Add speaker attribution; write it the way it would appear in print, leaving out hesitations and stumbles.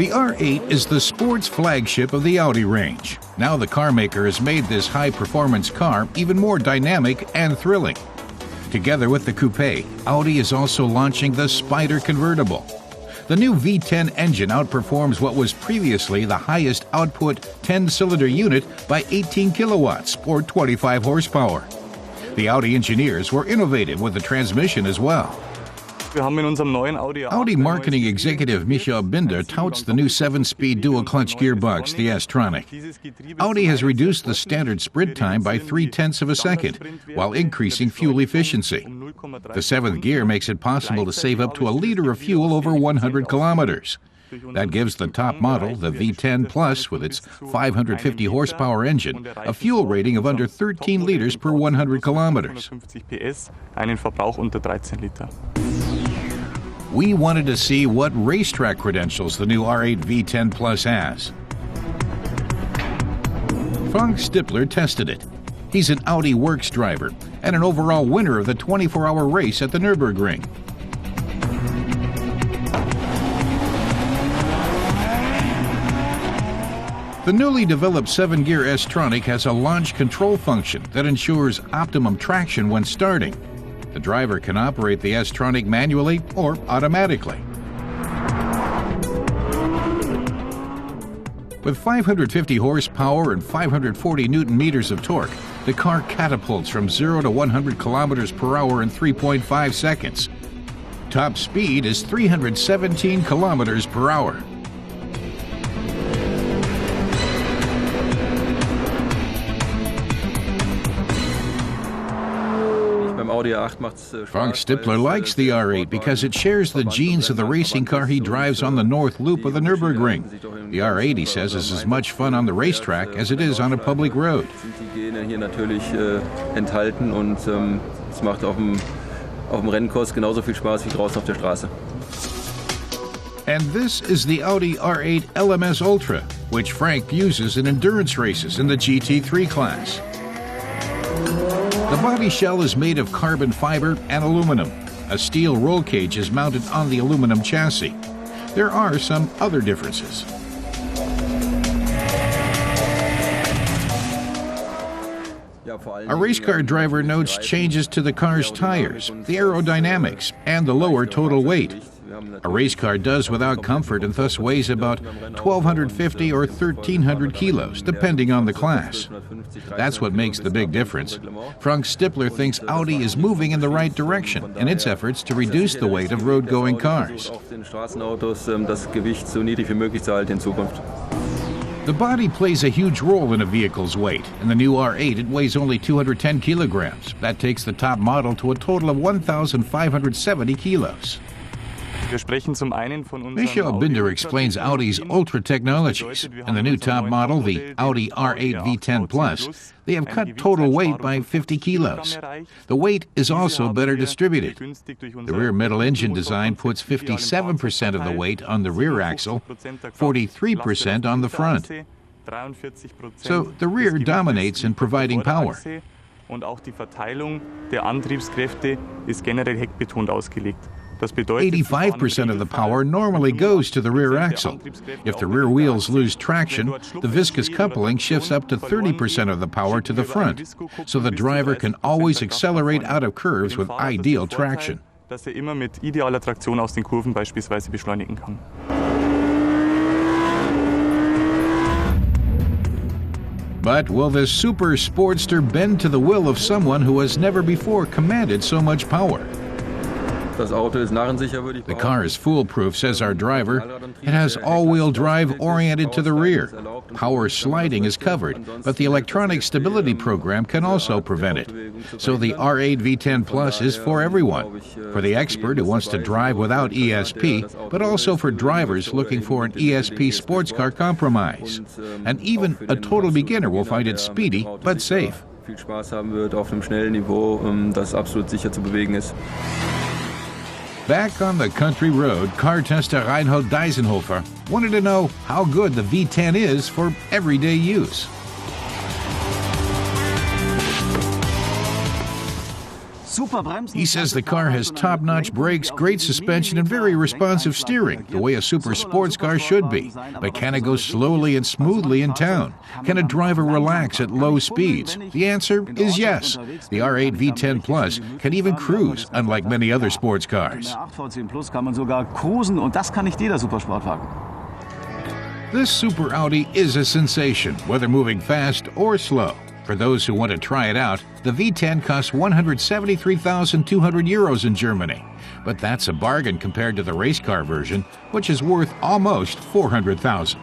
Speaker 1: The R8 is the sports flagship of the Audi range. Now the carmaker has made this high-performance car even more dynamic and thrilling. Together with the coupe, Audi is also launching the Spider convertible. The new V10 engine outperforms what was previously the highest output 10-cylinder unit by 18 kilowatts or 25 horsepower. The Audi engineers were innovative with the transmission as well. Audi marketing executive Michael Binder touts the new 7-speed dual-clutch gearbox, the S-tronic. Audi has reduced the standard sprint time by 0.3 of a second, while increasing fuel efficiency. The 7th gear makes it possible to save up to a liter of fuel over 100 kilometers. That gives the top model, the V10 Plus, with its 550 horsepower engine, a fuel rating of under 13 liters per 100 kilometers. We wanted to see what racetrack credentials the new R8 V10 Plus has. Frank Stippler tested it. He's an Audi Works driver and an overall winner of the 24-hour race at the Nürburgring. The newly developed 7-gear S-tronic has a launch control function that ensures optimum traction when starting. The driver can operate the S-tronic manually or automatically. With 550 horsepower and 540 newton-meters of torque, the car catapults from 0 to 100 kilometers per hour in 3.5 seconds. Top speed is 317 kilometers per hour. Frank Stippler likes the R8 because it shares the genes of the racing car he drives on the North Loop of the Nürburgring. The R8, he says, is as much fun on the racetrack as it is on a public road. And this is the Audi R8 LMS Ultra, which Frank uses in endurance races in the GT3 class. The body shell is made of carbon fiber and aluminum. A steel roll cage is mounted on the aluminum chassis. There are some other differences. A race car driver notes changes to the car's tires, the aerodynamics, and the lower total weight. A race car does without comfort and thus weighs about 1,250 or 1,300 kilos, depending on the class. That's what makes the big difference. Frank Stippler thinks Audi is moving in the right direction in its efforts to reduce the weight of road-going cars. The body plays a huge role in a vehicle's weight. In the new R8, it weighs only 210 kilograms. That takes the top model to a total of 1,570 kilos. Michael Binder explains Audi's Ultra technologies. In the new top model, the Audi R8 V10 Plus, they have cut total weight by 50 kilos. The weight is also better distributed. The rear metal engine design puts 57% of the weight on the rear axle, 43% on the front. So the rear dominates in providing power. 85% of the power normally goes to the rear axle. If the rear wheels lose traction, the viscous coupling shifts up to 30% of the power to the front, so the driver can always accelerate out of curves with ideal traction. But will this super sportster bend to the will of someone who has never before commanded so much power? The car is foolproof, says our driver. It has all-wheel drive oriented to the rear. Power sliding is covered, but the electronic stability program can also prevent it. So the R8 V10 Plus is for everyone. For the expert who wants to drive without ESP, but also for drivers looking for an ESP sports car compromise. And even a total beginner will find it speedy but safe. Back on the country road, car tester Reinhold Deisenhofer wanted to know how good the V10 is for everyday use. He says the car has top-notch brakes, great suspension, and very responsive steering, the way a super sports car should be. But can it go slowly and smoothly in town? Can a driver relax at low speeds? The answer is yes. The R8 V10 Plus can even cruise, unlike many other sports cars. This Super Audi is a sensation, whether moving fast or slow. For those who want to try it out, the V10 costs 173,200 euros in Germany. But that's a bargain compared to the race car version, which is worth almost 400,000.